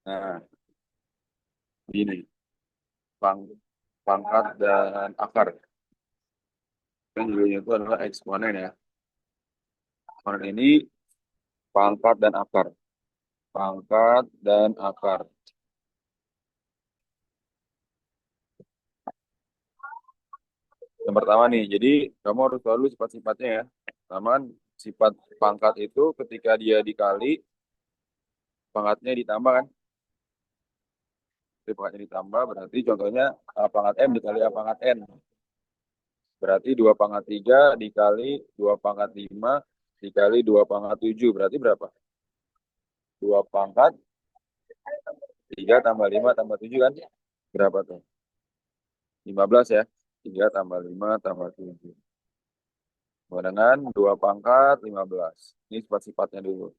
Nah, ini pang, pangkat dan akar. Yang dulunya itu adalah eksponen ya. Eksponen ini pangkat dan akar. Pangkat dan akar. Yang pertama nih, jadi kamu harus tahu dulu sifat-sifatnya ya. Pertama, sifat pangkat itu ketika dia dikali, pangkatnya ditambah kan. Jadi pangkatnya ditambah berarti contohnya A pangkat M dikali A pangkat N. Berarti 2 pangkat 3 dikali 2 pangkat 5 dikali 2 pangkat 7. Berarti berapa? 2 pangkat 3 tambah 5 tambah 7 kan? Berapa tuh? 15 ya. 3 tambah 5 tambah 7. Sama dengan 2 pangkat 15. Ini sifat-sifatnya dulu.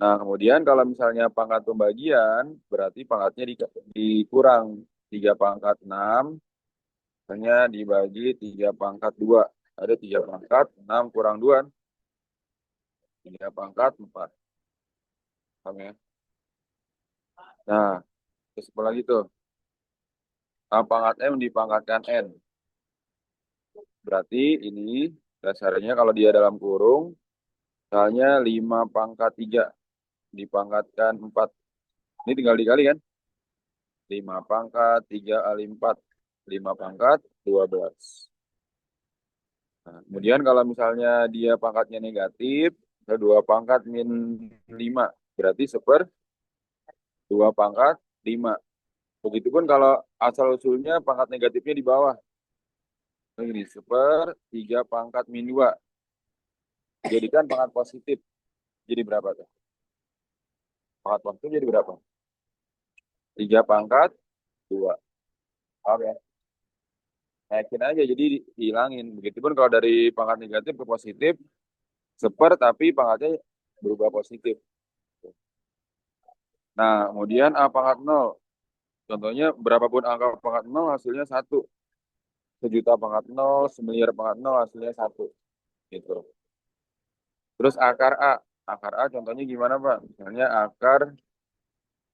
Nah, kemudian kalau misalnya pangkat pembagian, berarti pangkatnya dikurang 3 pangkat 6, hanya dibagi 3 pangkat 2. Ada 3 pangkat, 6 kurang 2, 3 pangkat 4. Paham ya? Nah, terus apa lagi tuh? A pangkat M dipangkatkan N. Berarti ini dasarnya kalau dia dalam kurung, misalnya 5 pangkat 3 dipangkatkan 4. Ini tinggal dikali kan? 5 pangkat 3 kali 4. 5 pangkat 12. Nah, kemudian kalau misalnya dia pangkatnya negatif, 2 pangkat min 5. Berarti 2 pangkat 5. Begitupun kalau asal-usulnya pangkat negatifnya di bawah. Ini 3 pangkat min 2. Jadikan pangkat positif. Jadi berapa tuh? Pangkat positif jadi berapa? 3 pangkat 2. Paham ya? Naikin aja, jadi dihilangin. Begitupun kalau dari pangkat negatif ke positif, tapi pangkatnya berubah positif. Nah, kemudian A pangkat 0. Contohnya, berapapun angka pangkat 0, hasilnya 1. Sejuta pangkat 0, semiliar pangkat 0, hasilnya 1. Gitu. Terus akar A. Akar A contohnya gimana, Pak? Misalnya akar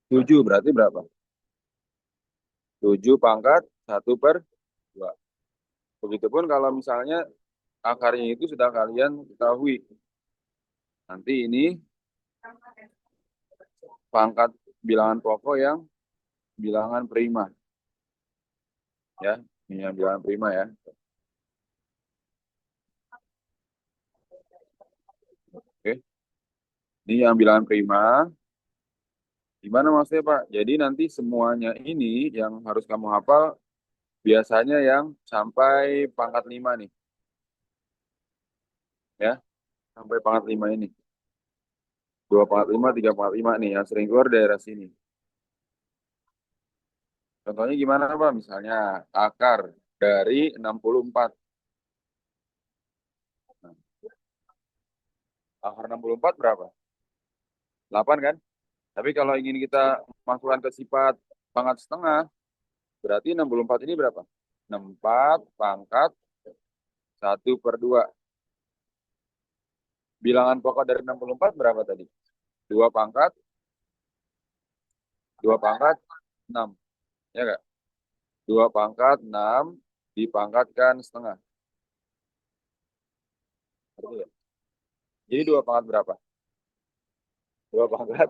7, berarti berapa? 7 pangkat 1/2. Begitupun kalau misalnya akarnya itu sudah kalian ketahui. Nanti ini pangkat bilangan pokok yang bilangan prima. Ya, ini yang bilangan prima ya. Oke, ini yang bilangan prima. Gimana maksudnya, Pak? Jadi nanti semuanya ini yang harus kamu hafal biasanya yang sampai pangkat 5 nih. Ya, sampai pangkat 5 ini. 2 pangkat 5, 3 pangkat 5 nih yang sering keluar daerah sini. Contohnya gimana, Pak? Misalnya akar dari 64. Nah, akar 64 berapa? 8 kan? Tapi kalau ingin kita masukkan ke sifat pangkat setengah, berarti 64 ini berapa? 64 pangkat 1/2. Bilangan pokok dari 64 berapa tadi? 2 pangkat, 2 pangkat 6. Ya enggak? 2 pangkat 6 dipangkatkan setengah. Betul ya? Jadi 2 pangkat berapa? 2 pangkat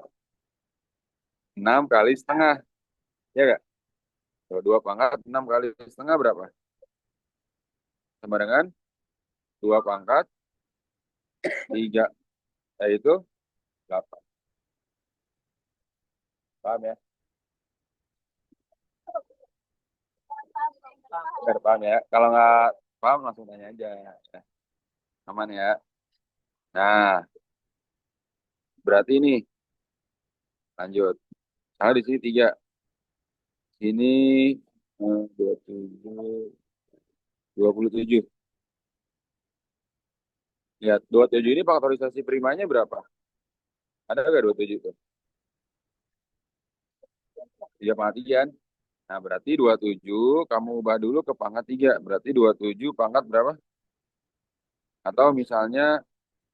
6 kali setengah. Ya enggak? 2 pangkat 6 kali setengah berapa? Sama dengan 2 pangkat 3. Yaitu 8. Paham ya? Biar paham ya. Kalau nggak paham langsung tanya aja. Ya, aman ya. Nah, berarti ini lanjut. Karena di sini 3. Sini 27, 27. Lihat, 27 ini faktorisasi primanya berapa? Ada nggak 27 itu? 3 pangkat 3 kan? Nah, berarti 27 kamu ubah dulu ke pangkat 3. Berarti 27 pangkat berapa? Atau misalnya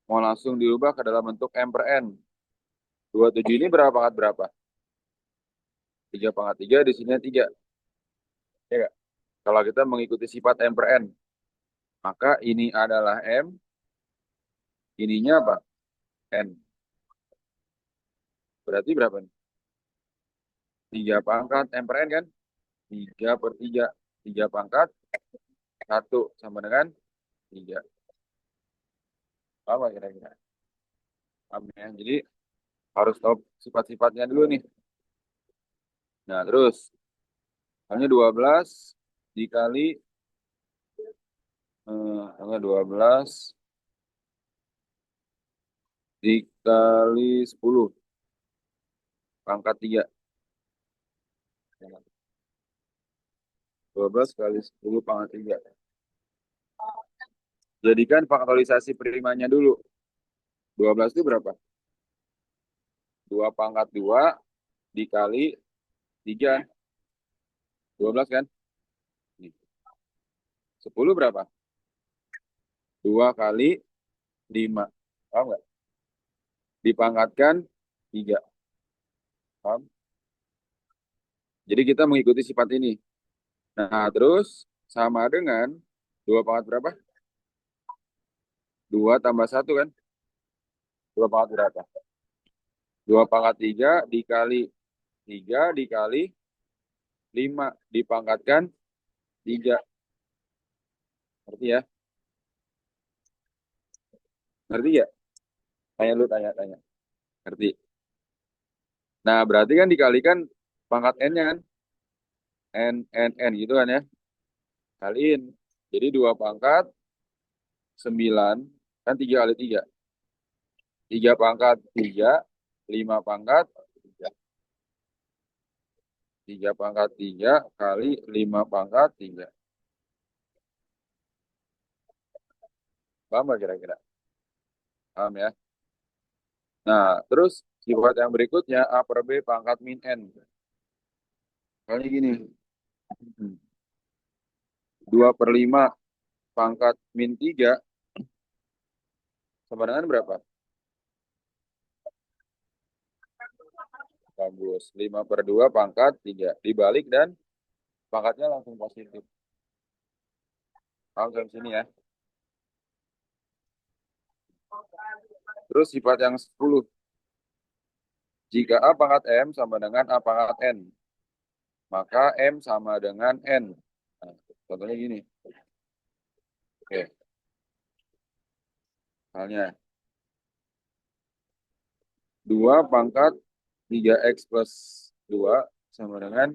mau langsung diubah ke dalam bentuk M per N. 27 ini berapa pangkat berapa? 3 pangkat 3, di sini 3. Ya nggak? Kalau kita mengikuti sifat M per N, maka ini adalah M, ininya apa? N. Berarti berapa nih? 3 pangkat M per N kan? 3 per 3. 3 pangkat, 1 sama dengan 3. Apa kira-kira? Paham ya? Jadi harus tahu sifat-sifatnya dulu nih. Nah, terus hanya 12 dikali hanya 12 dikali 10 pangkat 3. 12 kali 10 pangkat 3. Jadikan faktorisasi primanya dulu. 12 itu berapa? 2 pangkat 2 dikali 3. 12 kan? Nih. 10 berapa? 2 kali 5. Paham nggak? Dipangkatkan 3. Paham? Jadi kita mengikuti sifat ini. Nah, terus sama dengan 2 pangkat berapa? 2 tambah 1 kan? 2 pangkat berapa? 2 pangkat 3 dikali 3 dikali 5 dipangkatkan 3. Ngerti ya? Ngerti ya? Tanya lu, tanya. Ngerti? Nah, berarti kan dikalikan pangkat N-nya kan? N gitu kan ya? Kaliin. Jadi 2 pangkat 9. Kan 3 kali 3. 3 pangkat 3. 5 pangkat 3. 3 pangkat 3 kali 5 pangkat 3. Paham nggak kira-kira? Paham ya? Nah, terus sifat yang berikutnya A per B pangkat min N. Kali gini. 2 per 5 pangkat min 3 sama dengan berapa? Bagus. 5 per 2 pangkat 3. Dibalik dan pangkatnya langsung positif. Paham sampai sini ya? Terus sifat yang 10. Jika A pangkat M sama dengan A pangkat N, maka M sama dengan N. Nah, contohnya gini. Oke, misalnya 2 pangkat 3X plus 2 sama dengan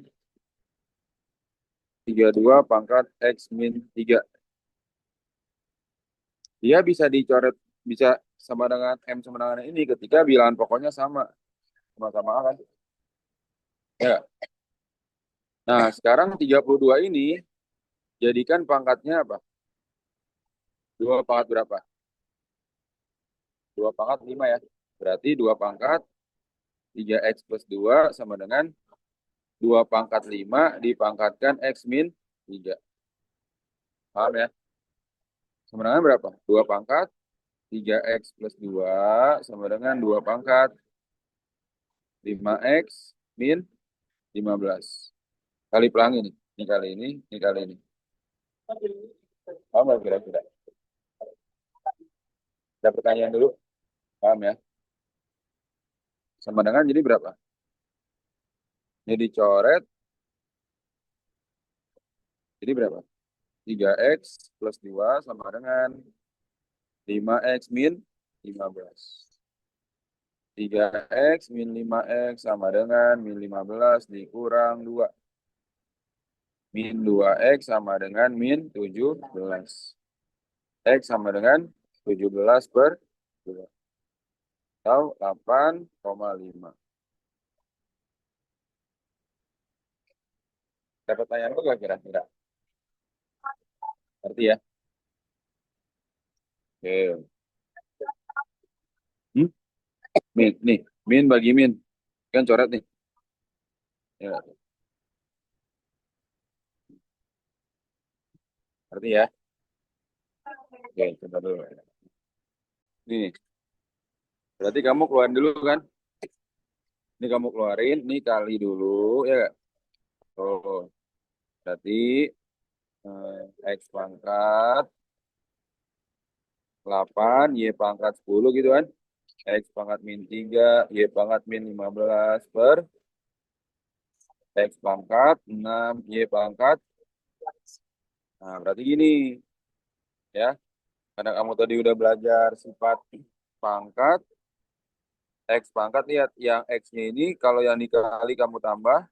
32 pangkat X min 3. Dia bisa dicoret, bisa sama dengan M sama dengan ini ketika bilangan pokoknya sama-sama A kan. Ya. Nah, sekarang 32 ini jadikan pangkatnya apa? 2 pangkat berapa? 2 pangkat 5 ya. Berarti 2 pangkat 3X plus 2 sama dengan 2 pangkat 5 dipangkatkan X min 3. Paham ya? Sama dengan berapa? 2 pangkat 3X plus 2 sama dengan 2 pangkat 5X min 15. Kali pelangi ini. Ini kali ini, ini kali ini. Paham nggak kira-kira? Ada pertanyaan dulu? Paham ya? Sama dengan jadi berapa? Ini dicoret, jadi berapa? 3X plus 2 sama dengan 5X min 15. 3X min 5X sama dengan min 15 dikurang 2. Min 2X sama dengan min 17. X sama dengan 17 per 2. Atau 8,5. Dapat pertanyaan itu gak kira-kira? Ngerti ya? Oke. Hmm? Min, nih. Min bagi min. Kan coret nih. Ya, ngerti ya? Oke, coba dulu. Nih, berarti kamu keluarin dulu kan? Ini kamu keluarin, ini kali dulu, ya nggak? Oh, berarti X pangkat 8 Y pangkat 10 gitu kan. X pangkat min 3 Y pangkat min 15 per X pangkat 6 Y pangkat. Nah, berarti gini ya. Karena kamu tadi udah belajar sifat pangkat, X pangkat, lihat yang X-nya ini kalau yang dikali kamu tambah,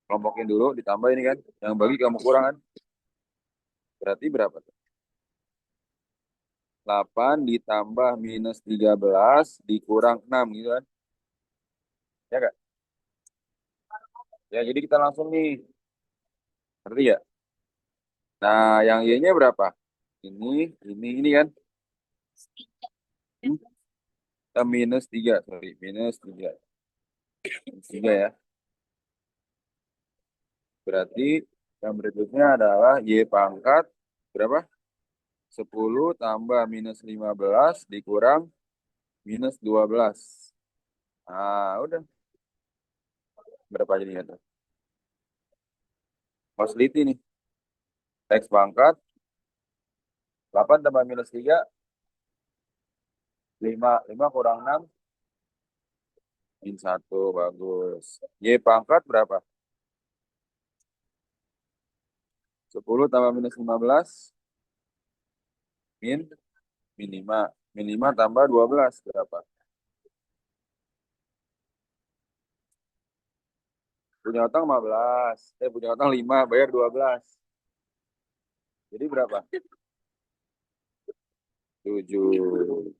kelompokin dulu, ditambah ini kan. Yang bagi kamu kurang kan. Berarti berapa tuh? 8 ditambah minus 13 dikurang 6 gitu kan. Ya kak? Ya, jadi kita langsung nih. Ngerti ya? Nah, yang Y-nya berapa? Ini kan. Hmm? Minus 3, sorry. Minus 3. Minus 3 ya. Berarti yang berikutnya adalah Y pangkat berapa? 10 tambah minus 15 dikurang minus 12. Nah, udah. Berapa jadinya tuh? Mau seliti nih. X pangkat 8 tambah minus 3, 5. 5 kurang 6, min 1. Bagus. Y pangkat berapa? 10 tambah minus 15, min, min 5. Min 5 tambah 12 berapa? Punya utang 15. Punya utang 5, bayar 12. Jadi berapa? 7.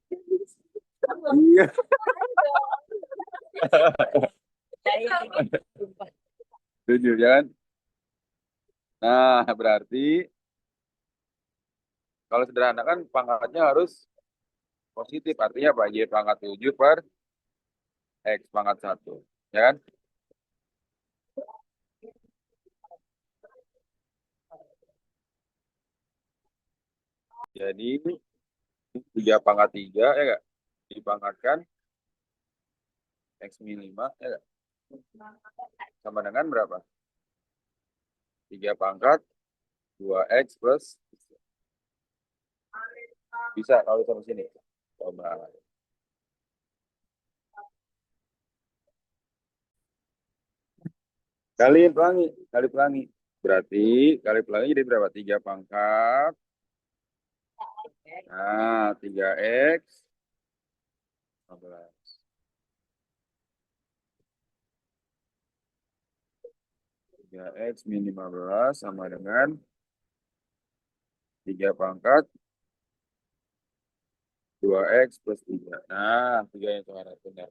Iya. 7 kan? Nah, berarti kalau sederhana kan pangkatnya harus positif. Artinya apa? Y pangkat 7 per X pangkat 1. Ya kan? Jadi 3 pangkat 3 ya nggak? Dipangkatkan X min 5 ya nggak? Sama dengan berapa? 3 pangkat 2X plus, bisa kalau sama sini. Coba. Kali pelangi. Kali pelangi. Berarti kali pelangi jadi berapa? 3 pangkat. Nah, 3X 15. 3X min 15 sama dengan 3 pangkat 2X plus 3. Nah, 3 yang tengah benar.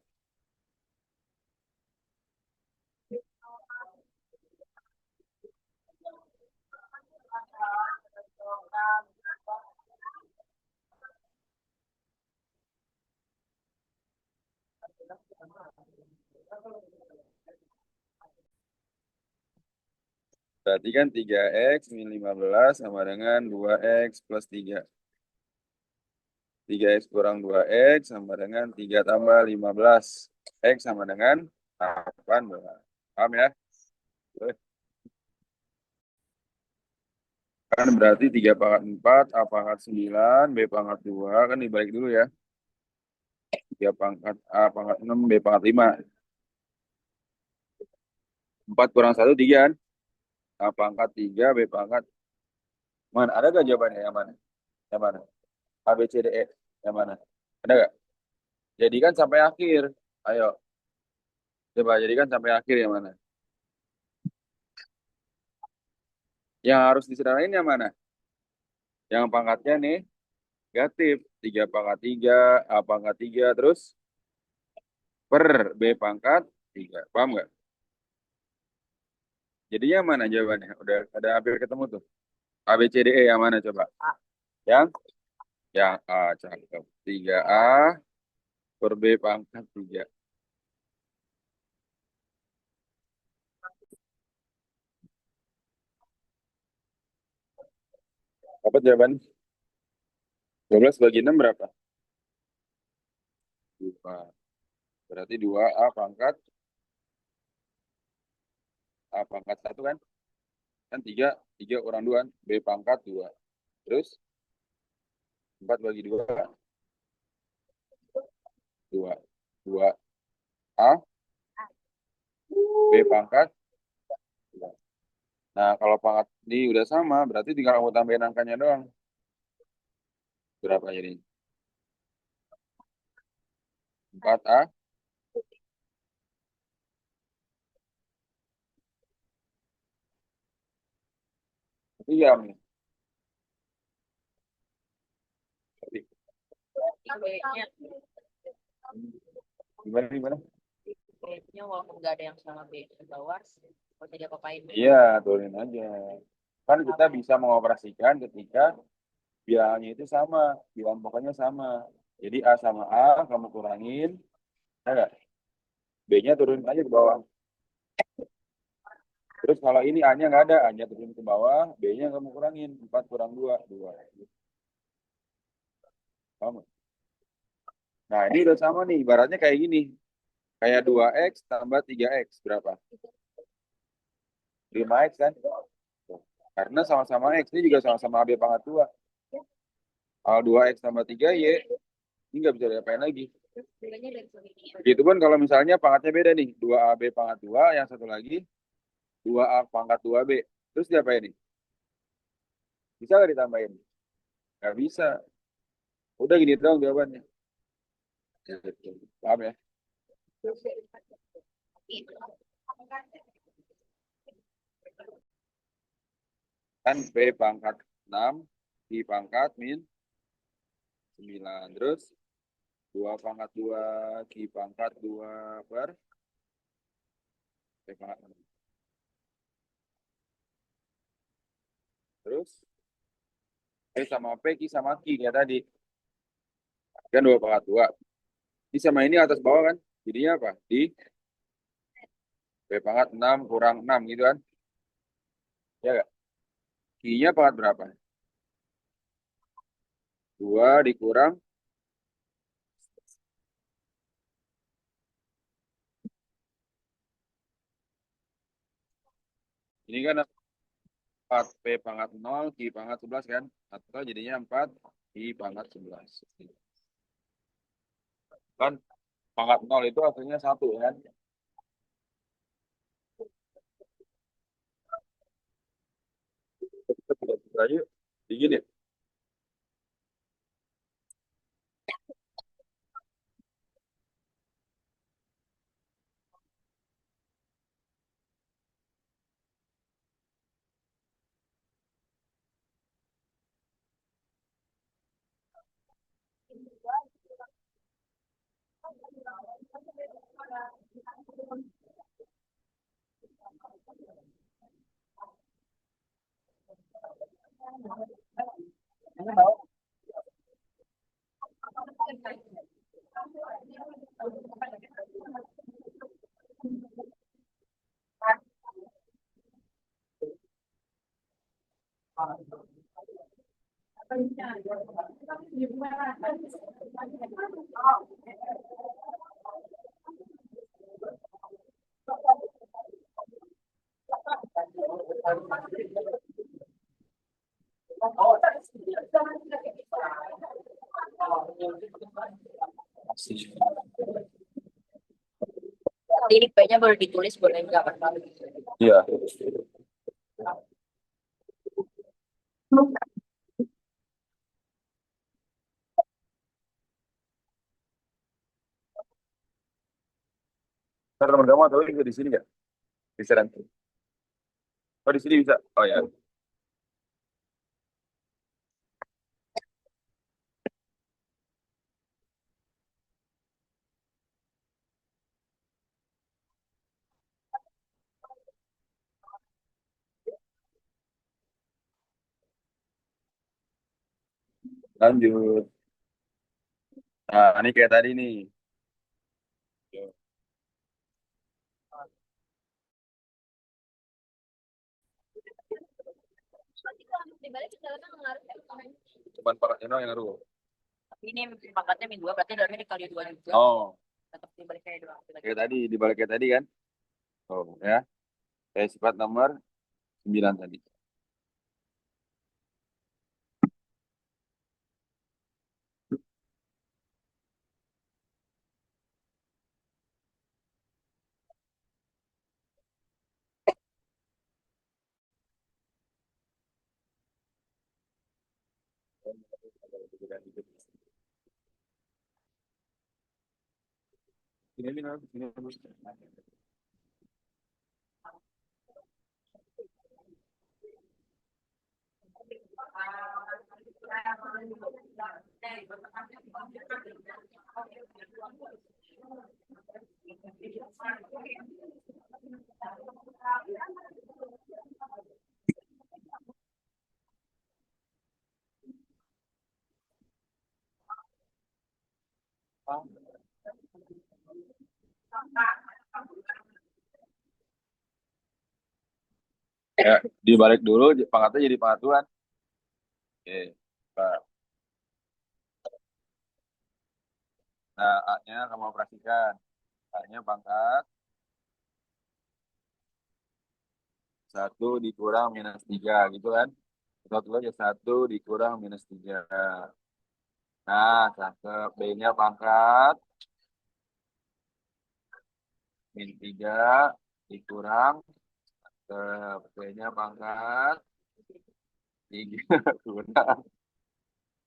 Berarti kan 3X min 15 sama dengan 2X plus 3. 3X kurang 2X sama dengan 3 tambah 15. X sama dengan 18. Paham ya? Kan berarti 3 pangkat 4, A pangkat 9, B pangkat 2. Kan dibalik dulu ya. 3 pangkat A pangkat 6, B pangkat 5. 4 kurang 1, 3 kan? A pangkat 3, B pangkat. Mana? Ada gak jawabannya? Yang mana? Yang mana? A, B, C, D, E. Yang mana? Ada gak? Jadikan sampai akhir. Ayo. Coba jadikan sampai akhir yang mana? Yang harus disederhanain yang mana? Yang pangkatnya nih negatif. 3 pangkat 3, A pangkat 3, terus per B pangkat 3. Paham nggak? Jadinya mana jawabannya? Udah ada hampir ketemu tuh. A, B, C, D, E yang mana coba? Yang? Yang A, cakep. 3A per B pangkat 3. Apa jawaban? 12 bagi 6 berapa? 2. Berarti 2A pangkat A pangkat 1 kan? Kan 3, 3 kurang 2 kan? B pangkat 2. Terus 4 bagi 2, 2. 2A, B pangkat 2. Nah, kalau pangkat ini udah sama, berarti tinggal kamu tambahin angkanya doang. Berapa jadi? 4A, 3 nih. B-nya, Gimana, gimana? B-nya walaupun nggak ada yang sama B di bawah, nggak usah diapa-apain. Iya, turunin aja. Kan kita bisa mengoperasikan ketika bilangannya itu sama, bilang pokoknya sama. Jadi A sama A kamu kurangin, ya nggak? B-nya turunin aja ke bawah. Terus kalau ini A-nya nggak ada, A-nya turun ke bawah, B-nya kamu kurangin. 4 kurang 2, 2. Paham nggak? Nah, ini udah sama nih, ibaratnya kayak gini. Kayak 2X tambah 3X, berapa? 5X kan? Karena sama-sama X, ini juga sama-sama AB pangkat 2. Kalau 2X tambah 3Y, ini nggak bisa diapain lagi. Begitu pun kalau misalnya pangkatnya beda nih, 2AB pangkat 2, yang satu lagi 2A pangkat 2B. Terus diapain nih? Bisa nggak ditambahin? Nggak bisa. Udah gini doang jawabannya. Paham ya? Kan B pangkat 6, I pangkat min 9. Terus 2 pangkat 2, Ki pangkat 2 per B pangkat 6. Terus B sama P, Ki sama Ki kayak tadi. Kan 2 pangkat 2. Ini sama ini atas bawah kan? Jadinya apa? Di B pangkat 6 kurang 6 gitu kan? Ya nggak? Ki-nya pangkat berapa? 2 dikurang. Ini kan 4 P pangkat 0, Ki pangkat 11 kan? Atau jadinya 4 Ki pangkat 11. Kan pangkat 0 itu hasilnya 1 kan? Kita tidak aja. Begini. Ini P-nya boleh ditulis, boleh nggak? Iya. Ntar teman kamu atau bisa di sini nggak? Bisa nanti. Oh, di sini bisa. Oh ya. Lanjut. Nah, ini kayak tadi nih. Cuman paketnya doang yang ngaruh. Ini pangkatnya min 2, berarti dalamnya dikali 2 juga. Oh. Tetap dibalik kayak doang. Kayak tadi, dibalik kayak tadi kan? Oh, ya. Kayak sifat nomor 9 tadi. Ya, dibalik dulu, pangkatnya jadi pangkatuan. Oke. Nah, A-nya kamu operasikan. A-nya pangkat 1 dikurang minus 3, gitu kan? Satu aja 1 dikurang minus 3. Nah, cakep. B-nya pangkat min 3 dikurang ke B-nya pangkat 3 kurang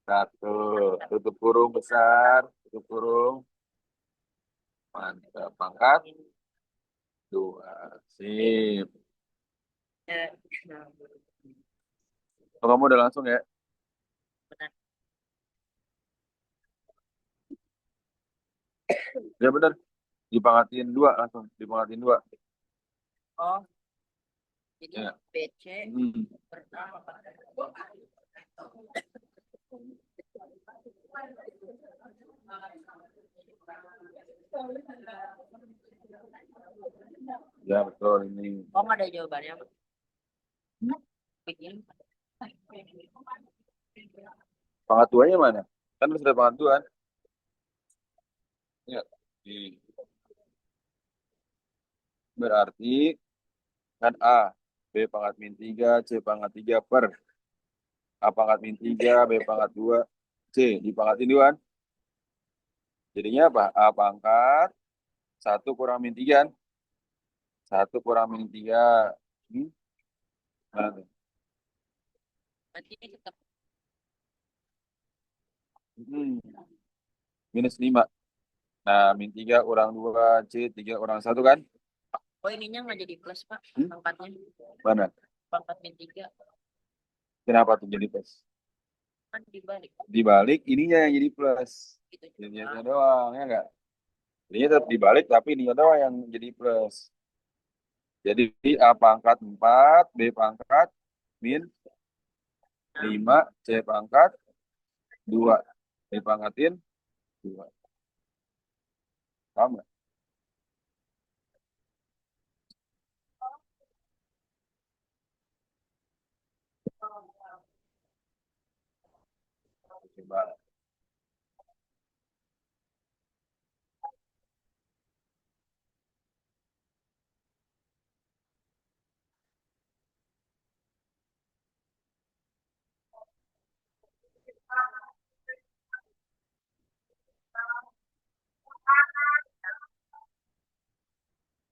1. Tutup kurung besar, tutup kurung. Mantap. Pangkat 2. Sip. Ya, nah, Oh, kamu udah langsung ya? benar. Ya benar. Dipangkatin 2 langsung. Dipangkatin 2. Oh, jadi Ya. BC Hmm. pertama. Ya betul ini. Oh, nggak ada jawabannya. Hmm. Bikin. Pangkat 2-nya mana? Kan sudah pangkat 2 kan? Ya. Di- Berarti kan A. B pangkat min 3, C pangkat 3 per A pangkat min 3, B pangkat 2, C dipangkatin 2 kan? Jadinya apa? A pangkat 1 kurang min 3 kan? 1 kurang min 3. Hmm? Mana tuh? Berarti ini tetap. Hmm. Minus 5. Nah, min 3 kurang 2, C 3 kurang 1 kan? Oh, ininya nggak jadi plus, Pak. Hmm? Pangkatnya. Mana? Pangkat min 3. Kenapa tuh jadi plus? Kan dibalik. Dibalik ininya yang jadi plus. Gitu Jadinya juga. doang, ya enggak? Ini tetap dibalik, tapi ininya doang yang jadi plus. Jadi A pangkat 4, B pangkat min 5, C pangkat 2. Dipangkatin 2. Paham nggak? Coba.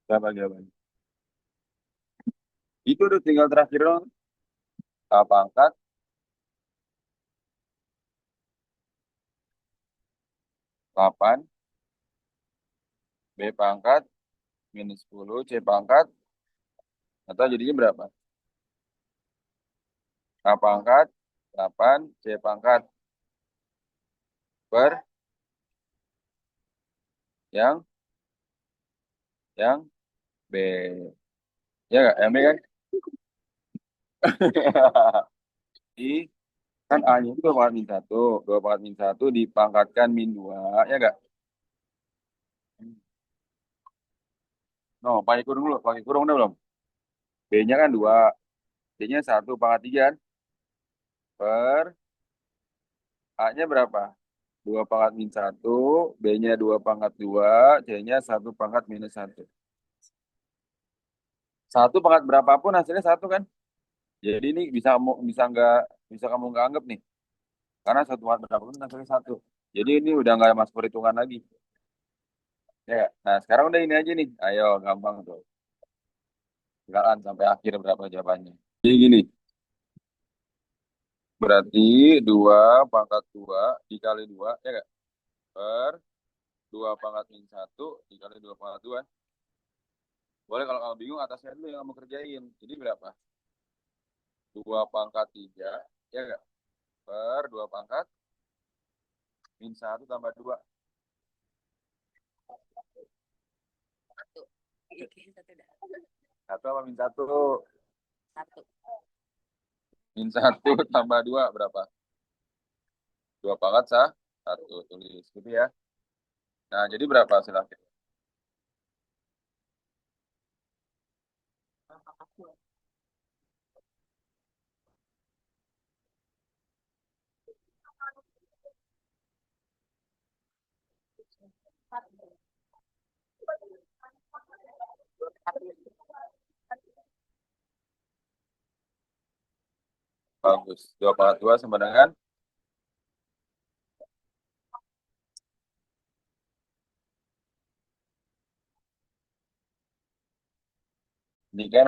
Coba jawabannya. Itu udah tinggal terakhir dong. A pangkat 8, B pangkat minus 10, C pangkat, atau jadinya berapa? A pangkat 8, C pangkat per yang yang B. Ya nggak? Yang B kan? I kan A-nya itu 2 pangkat min 1. 2 pangkat min 1 dipangkatkan min 2. Ya nggak? No, pakai kurung dulu. Pakai kurung udah belum? B-nya kan 2. C-nya 1 pangkat 3 kan? Per A-nya berapa? 2 pangkat min 1, B-nya 2 pangkat 2, C-nya 1 pangkat minus 1. 1 pangkat berapapun hasilnya 1 kan? Jadi ini bisa kamu nggak anggap nih. Karena 1 pangkat berapapun hasilnya 1. Jadi ini udah nggak masuk perhitungan lagi. Ya, nggak? Nah sekarang udah ini aja nih. Ayo gampang tuh. Silakan sampai akhir berapa jawabannya. Jadi gini, berarti 2 pangkat 2 dikali 2, ya nggak? Per 2 pangkat min 1 dikali 2 pangkat 2. Boleh kalau kamu bingung atasnya dulu yang kamu kerjain. Jadi berapa? 2 pangkat 3, ya nggak? Per 2 pangkat min 1 tambah 2. Satu. Iya, satu dah. 1 apa min 1? Satu. Min 1 tambah 2 berapa? 2 pangkat 1. Tulis gitu ya. Nah, jadi berapa hasil akhir? Bagus. 2 pangkat 2 sama dengan ini kan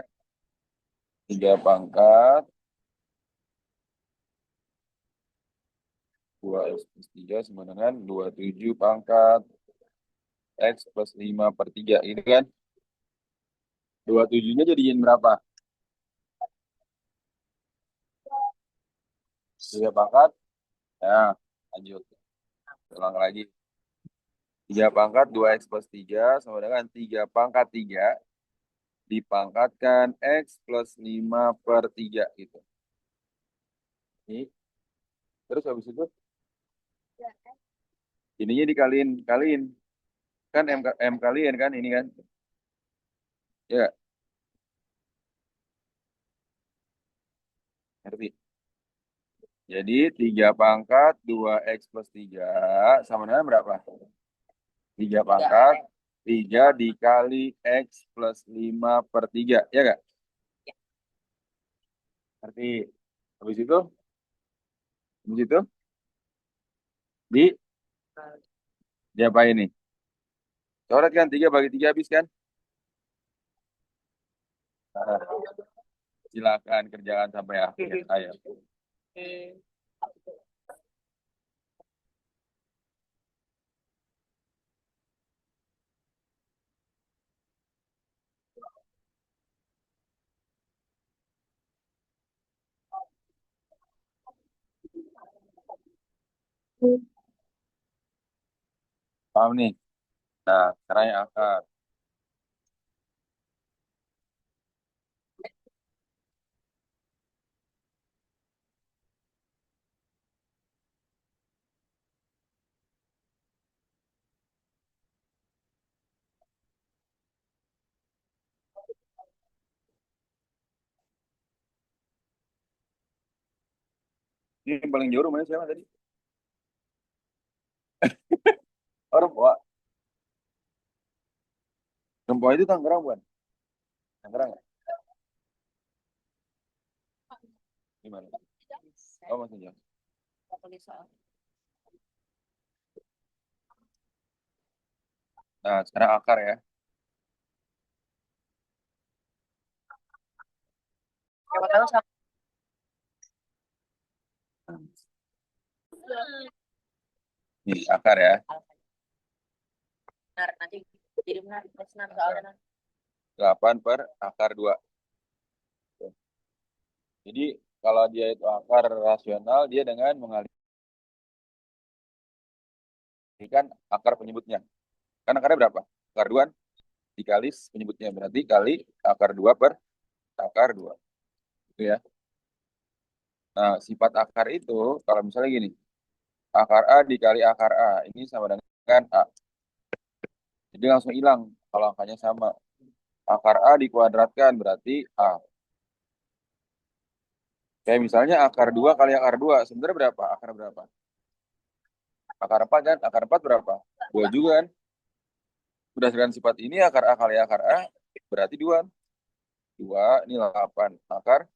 3 pangkat 2x plus 3 sama dengan 27 pangkat x plus 5 per 3. Ini kan 27-nya jadiin berapa? 3 pangkat. Nah, lanjut. Ulang lagi. 3 pangkat 2x plus 3 sama dengan 3 pangkat 3 dipangkatkan x plus 5 per 3 gitu. Ini. Terus habis itu ininya dikaliin, kaliin. Kan M kalian kan ini kan. Ya, ngerti. Jadi 3 pangkat 2x plus 3 sama dengan berapa? 3 pangkat 3 dikali x plus 5 per 3. Ya nggak? Ngerti. Habis itu di diapa ini? Coret kan 3 bagi 3 habis kan? Nah, silakan kerjakan sampai akhir. Ayo. Paham nih? Nah, sekarang yang akar. Ini yang paling jauh rumahnya siapa tadi? Oh, Rempoa. Rempoa itu Tangerang bukan? Tangerang ya? Gimana? Oh, masih jauh. Tulis soal. Nah, sekarang akar ya. Siapa tahu sama. Nih, akar ya. Benar, nanti jadi benar. Benar soalnya. 8 per akar 2. Jadi, kalau dia itu akar rasional, dia dengan mengalihkan akar penyebutnya. Kan akarnya berapa? Akar 2 dikali penyebutnya. Berarti kali akar 2 per akar 2. Gitu ya. Nah, sifat akar itu, kalau misalnya gini, akar A dikali akar A, ini sama dengan A. Jadi langsung hilang kalau angkanya sama. Akar A dikuadratkan berarti A. Kayak misalnya akar 2 kali akar 2, sebenarnya berapa? Akar berapa? Akar 4 kan? Akar 4 berapa? 2 juga kan? Berdasarkan sifat ini akar A kali akar A berarti 2. 2 ini 8. Akar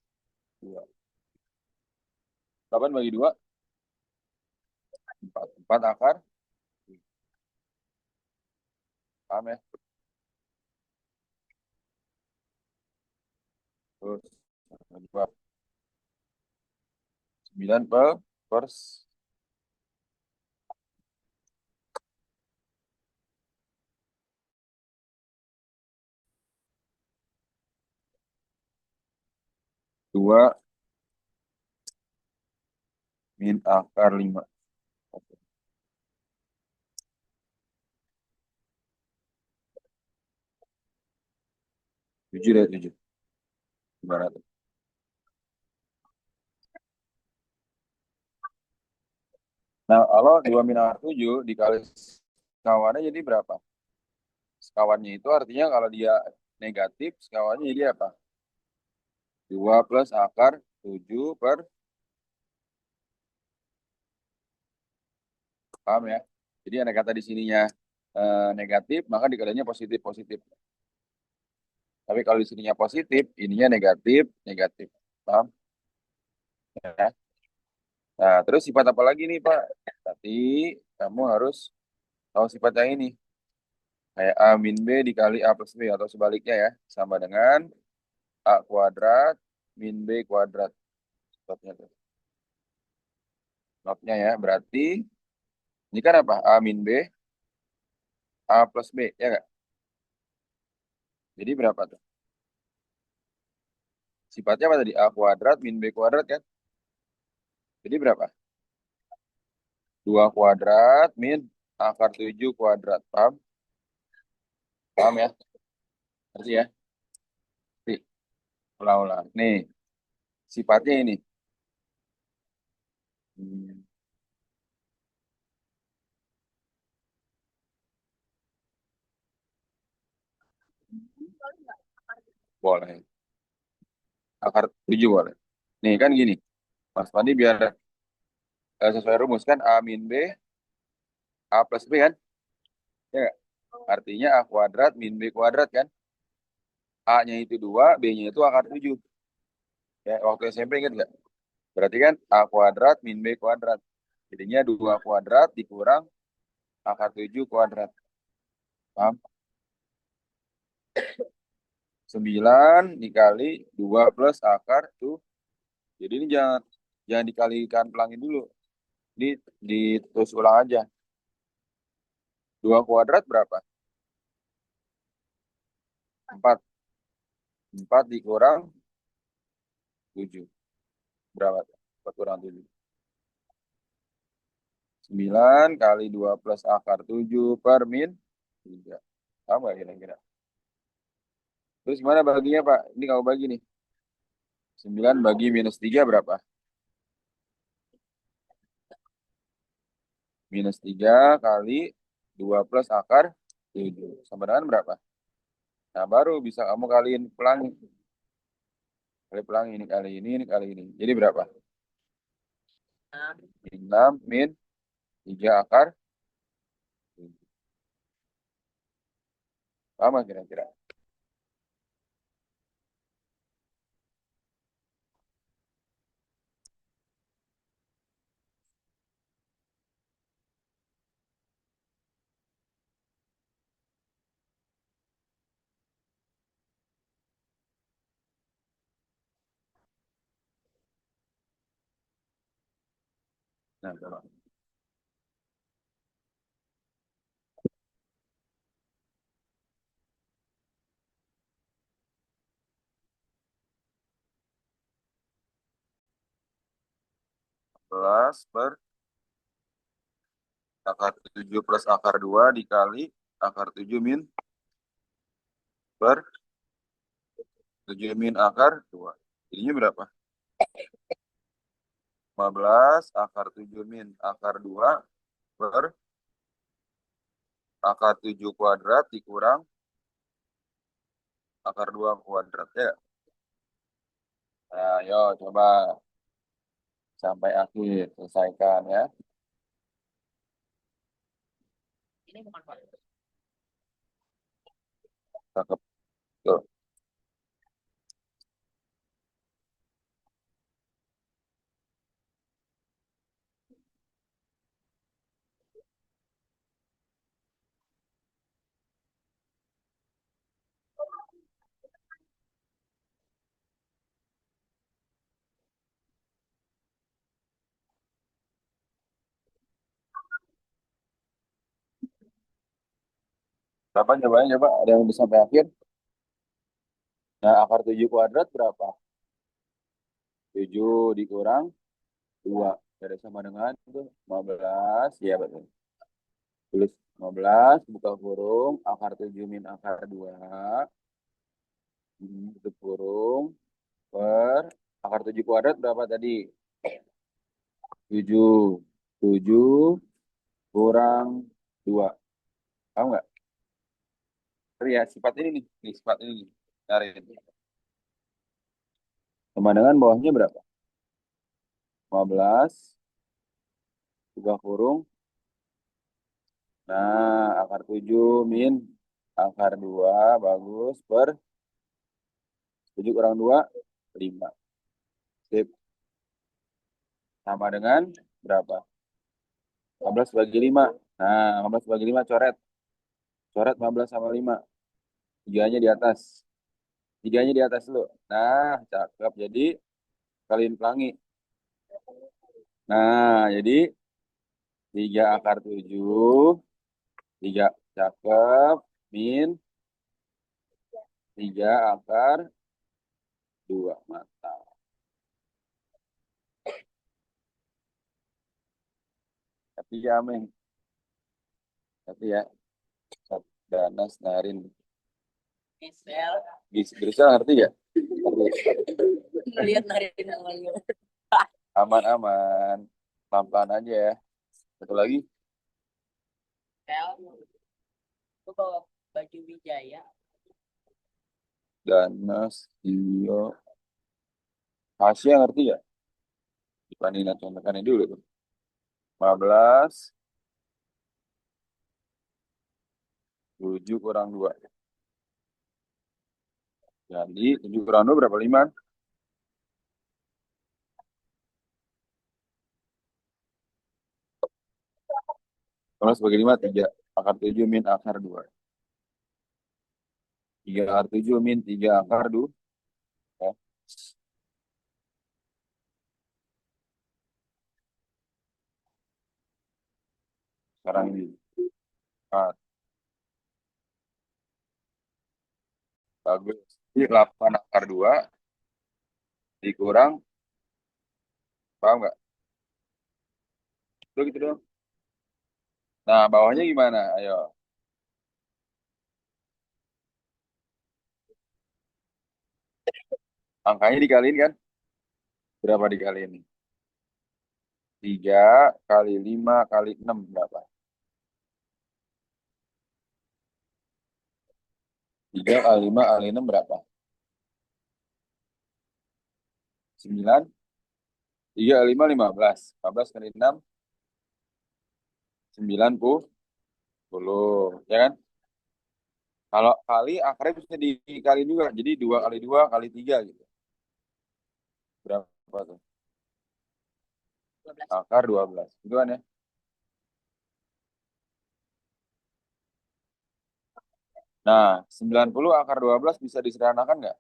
2. 8 bagi 2, 4. 4 akar. Paham ya? Terus 2. 9 per 2 min akar 5. 7 deh, 7. Gimana tuh? Nah, kalau 2 min akar 7 dikali sekawannya jadi berapa? Sekawannya itu artinya kalau dia negatif, sekawannya jadi apa? 2 plus akar 7 per, paham ya? Jadi ada kata di sininya negatif, maka dikalinya positif-positif. Tapi kalau di sininya positif, ininya negatif, negatif. Paham? Ya. Nah, terus sifat apa lagi nih, Pak? Tapi kamu harus tahu sifat yang ini. Kayak A min B dikali A plus B atau sebaliknya ya. Sama dengan A kuadrat min B kuadrat. Sifatnya tuh. Notnya ya. Berarti ini kan apa? A min B, A plus B. Ya nggak? Jadi berapa tuh? Sifatnya apa tadi? A kuadrat min B kuadrat kan? Jadi berapa? 2 kuadrat min akar 7 kuadrat. Paham? Paham ya? Ngerti ya? Ngerti. Ulang-ulang. Nih, sifatnya ini. Hmm, boleh. Akar 7 boleh. Nih kan gini. Mas Fandi biar sesuai rumus kan A min B, A plus B kan? Ya nggak? Artinya A kuadrat min B kuadrat kan? A-nya itu 2, B-nya itu akar 7. Ya, waktu SMP ingat nggak? Berarti kan A kuadrat min B kuadrat. Jadinya 2 kuadrat dikurang akar 7 kuadrat. Paham? 9 dikali 2 plus akar tuh. Jadi ini jangan jangan dikalikan pelangin dulu. Ini diterus ulang aja. 2 kuadrat berapa? 4. 4 dikurang 7. Berapa? 4 kurang 7. 9 kali 2 plus akar 7 per min 3. Paham nggak kira-kira? Terus gimana baginya, Pak? Ini kalau bagi nih. 9 bagi minus 3 berapa? Minus 3 kali 2 plus akar 7. Sama dengan berapa? Nah, baru bisa kamu kaliin pelangi. Kali pelangi ini kali ini kali ini. Jadi berapa? 6 min 3 akar 7. Paham nggak kira-kira? 11 per akar 7 plus akar 2 dikali akar 7 min per 7 min akar 2. Jadinya berapa? 15 akar 7 min akar 2 per akar 7 kuadrat dikurang akar 2 kuadrat. Ya. Nah, ayo coba sampai akhir. Selesaikan ya. ini bukan Pak. Cakep. Tuh. Berapa jawabannya coba? Ada yang bisa sampai akhir? Nah, akar 7 kuadrat berapa? 7 dikurang 2. Ada sama dengan itu 15. Ya, betul. Tulis 15, buka kurung, akar 7 min akar 2. Tutup kurung, per akar 7 kuadrat berapa tadi? 7. 7 kurang 2. Tahu nggak? Ya, sifat ini nih. Nih, sifat ini nih. Cari. Sama dengan bawahnya berapa? 15, buka kurung. Nah, akar 7 min akar 2 bagus, per 7 kurang 2, 5. Sip. Sama dengan berapa? 15 bagi 5. Nah, 15 bagi 5 coret. Coret 15 sama 5. Tiganya di atas. Tiganya di atas dulu. Nah, cakep. Jadi, kaliin pelangi. Nah, jadi 3 akar 7. 3 cakep. Min 3 akar 2. Mantap. Tapi ya, Meng. Tapi ya, Danas Narin. Gisel. Grisel ngerti ya? Ngerti. Ngeliat dari namanya. Aman-aman. Pelan-pelan aja ya. Satu lagi. Gisel. Gue bawa baju Wijaya. Danas, Dio. Asia ngerti ya? Dibandingin contohkannya dulu tuh. 15, 7 kurang 2. Jadi 7 kurang 2 berapa? 5. 15 sebagai 5, 3. Akar 7 min akar 2. 3 akar 7 min 3 akar 2. Ya. Sekarang ini. 4. Bagus. Jadi 8 akar 2 dikurang. Paham nggak? Itu gitu dong. Nah, bawahnya gimana? Ayo. Angkanya dikaliin kan? Berapa dikaliin? 3 kali 5 kali 6 berapa? 3 kali 5 kali 6 berapa? 9. 3 kali 5, 15. 15 kali 6, 90. Ya kan? Kalau kali akarnya bisa dikali juga. Jadi 2 kali 2 kali 3 gitu. Berapa tuh? 12. Akar 12. Gitu kan ya? Nah, 90 akar 12 bisa disederhanakan nggak?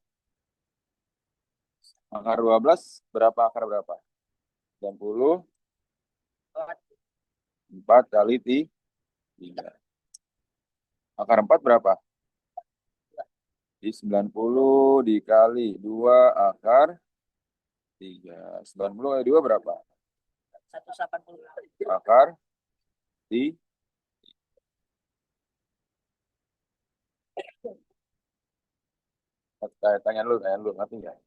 Akar 12 berapa akar berapa? 90, 4 kali 3. Akar 4 berapa? Di 90 dikali 2 akar 3. 90 kali 2 berapa? 180. Akar 3. Tanya lu, ngerti nggak?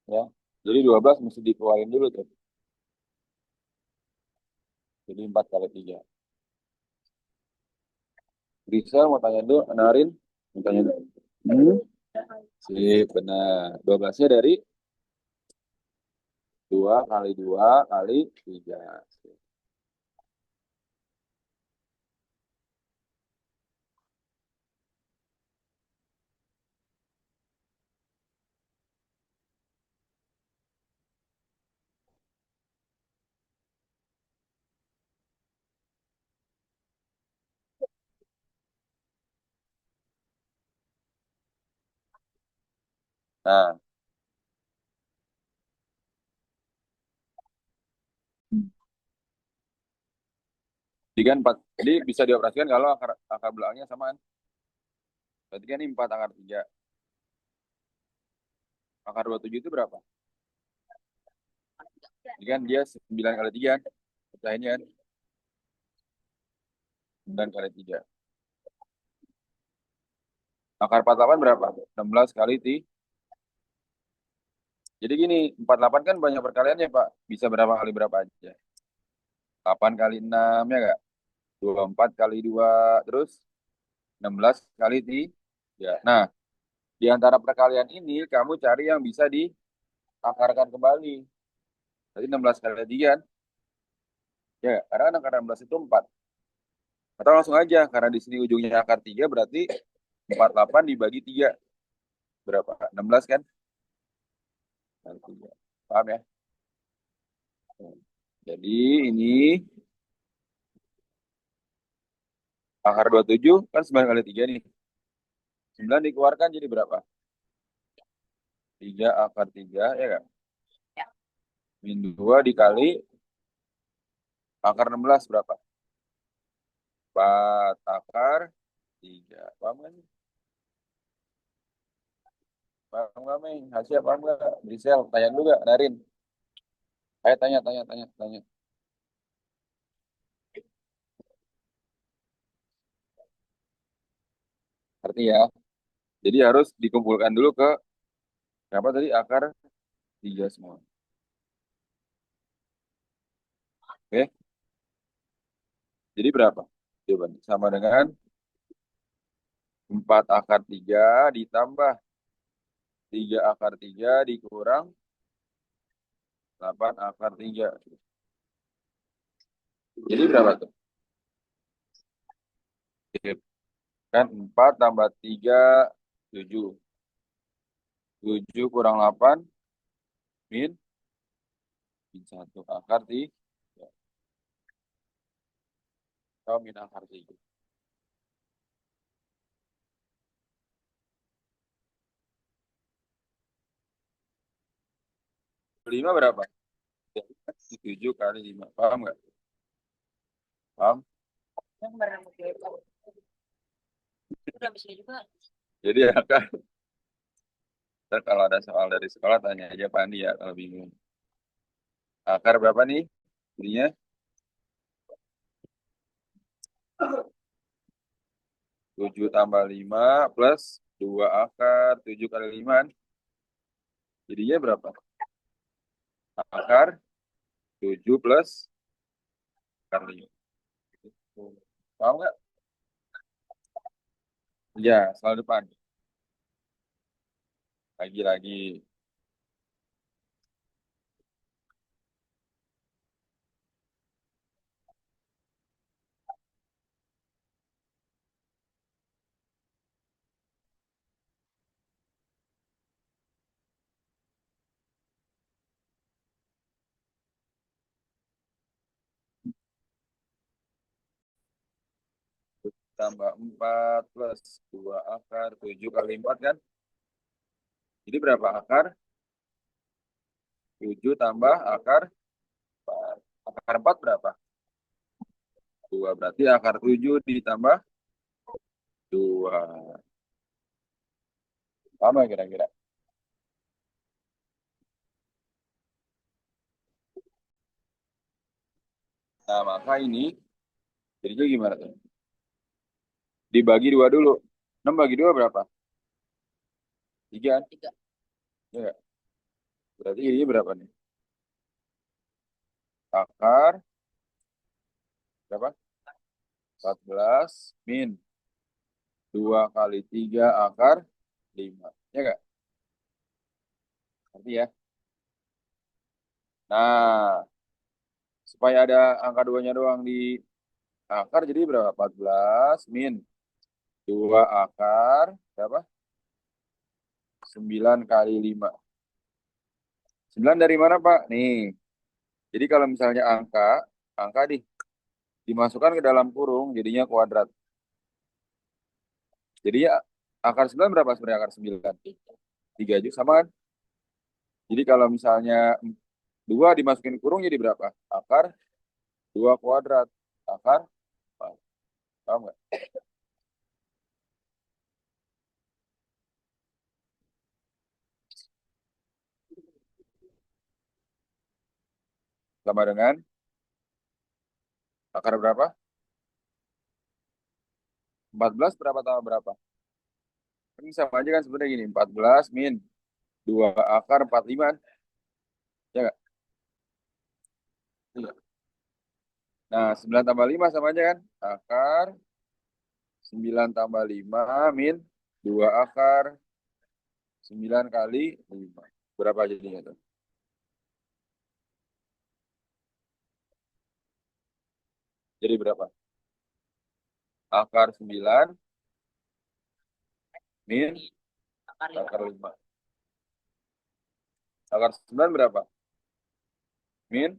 Ya. Jadi 12 mesti dikeluarin dulu tuh. Jadi 4 kali 3. Bisa mau tanya dulu, Narin? Mau tanya dulu. Hmm? Sip, benar. 12-nya dari 2 kali 2 kali 3. Nah, jadi kan 4, jadi bisa dioperasikan kalau akar, akar belakangnya samaan. Berarti kan ini 4 akar 3. Akar 27 itu berapa? Jadi kan dia 9 kali 3. Pecahinnya kan 9 kali 3. Akar 48 berapa? 16 kali 3. Jadi gini, 48 kan banyak perkaliannya, Pak. Bisa berapa kali berapa aja. 8 kali 6, ya nggak? 24 kali 2, terus 16 kali 3. Nah, di antara perkalian ini, kamu cari yang bisa diakarkan kembali. Jadi 16 kali 3 kan? Ya, karena kan akar 16 itu 4. Atau langsung aja, karena di sini ujungnya akar 3, berarti 48 dibagi 3. Berapa? 16 kan? Kali 3. Paham ya? Jadi ini akar 27 kan 9 kali 3 nih. 9 dikeluarkan jadi berapa? 3 akar 3, ya kan? Ya. Min 2 dikali akar 16 berapa? 4 akar 3. Paham kan? Paham gak, Meng? Hasil paham gak? Brisel, tanya dulu gak? Darin. Ayo tanya, tanya, tanya, tanya. Arti ya. Jadi harus dikumpulkan dulu ke berapa tadi? Akar 3 semua. Oke? Jadi berapa? Jawabannya sama dengan 4 akar 3 ditambah 3 akar 3 dikurang 8 akar 3. Jadi berapa tuh? Kan 4 tambah 3, 7. 7 kurang 8, min, min 1 akar 3. Atau min akar 3. 5 berapa? 7 kali 5. Paham nggak? Paham? Yang barang itu. Udah bisa juga. Jadi akar, ntar kalau ada soal dari sekolah tanya aja Pak Andi ya kalau bingung. Akar berapa nih? Jadinya 7 tambah 5 plus 2 akar 7 kali 5. Jadinya berapa? Akar 7 plus akar 5. Paham nggak? Ya, selalu depan. Lagi-lagi. Tambah 4 plus 2 akar 7 kali 4 kan? Jadi berapa akar? 7 tambah akar 4. Akar 4 berapa? 2. Berarti akar 7 ditambah 2. Sama kira-kira. Nah, maka ini jadinya gimana tuh? Dibagi 2 dulu. 6 bagi 2 berapa? 3 kan? 3. Ya nggak? Berarti ini berapa nih? Akar berapa? 14 min 2 kali 3 akar 5. Ya nggak? Berarti ya. Nah, supaya ada angka 2-nya doang di akar jadi berapa? 14 min 2 akar berapa? 9 kali 5. 9 dari mana, Pak? Nih. Jadi kalau misalnya angka dimasukkan ke dalam kurung jadinya kuadrat. Jadinya akar 9 berapa sebenarnya akar 9? 3 juga sama kan? Jadi kalau misalnya 2 dimasukin kurung jadi berapa? Akar 2 kuadrat. Akar 4. Paham nggak? Sama dengan akar berapa? 14 berapa tambah berapa? Ini sama aja kan sebenarnya gini. 14 min 2 akar 45. Ya nggak? Iya. Nah, 9 tambah 5 sama aja kan? Akar 9 tambah 5 min 2 akar 9 kali 5. Berapa jadinya tuh? Jadi berapa? Akar 9 min Akar 5. akar 5. Akar 9 berapa? Min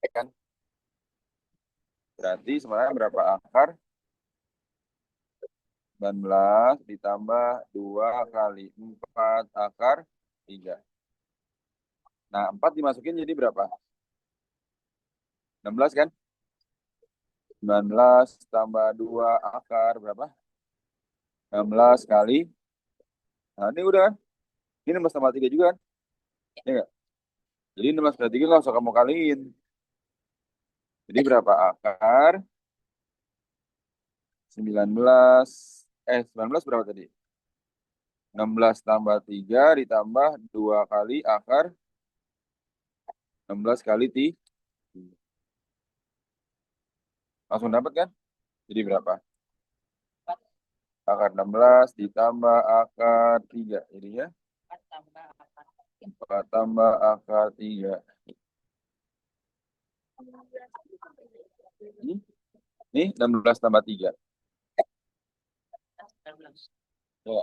kan? Berarti sebenarnya berapa akar? 19 ditambah 2 kali 4 akar 3. Nah, 4 dimasukin jadi berapa? 16 kan? 19 tambah 2 akar berapa? 16 kali. Nah, ini udah kan? Ini 16 tambah 3 juga kan? Ini enggak? Jadi 16 kali 3 langsung kamu kaliin. Jadi berapa akar? 19. 19 berapa tadi? 16 tambah 3 ditambah 2 kali akar 16 kali 3. Langsung dapat kan? Jadi berapa? Akar 16 ditambah akar 3. Jadinya 4 tambah akar. 4 tambah akar 3. Ini 16 tambah 3. 19. Ya,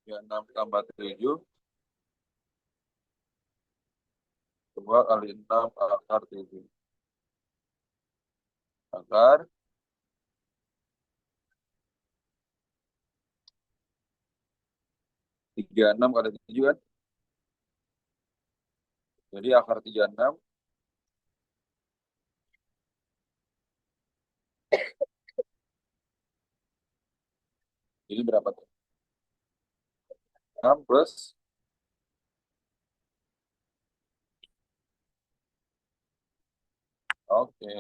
ya 6 tambah 7. 2 kali 6 akar 7. Akar 36 kali 7 kan? Jadi akar 36. Jadi berapa tuh? 6 plus. Oke.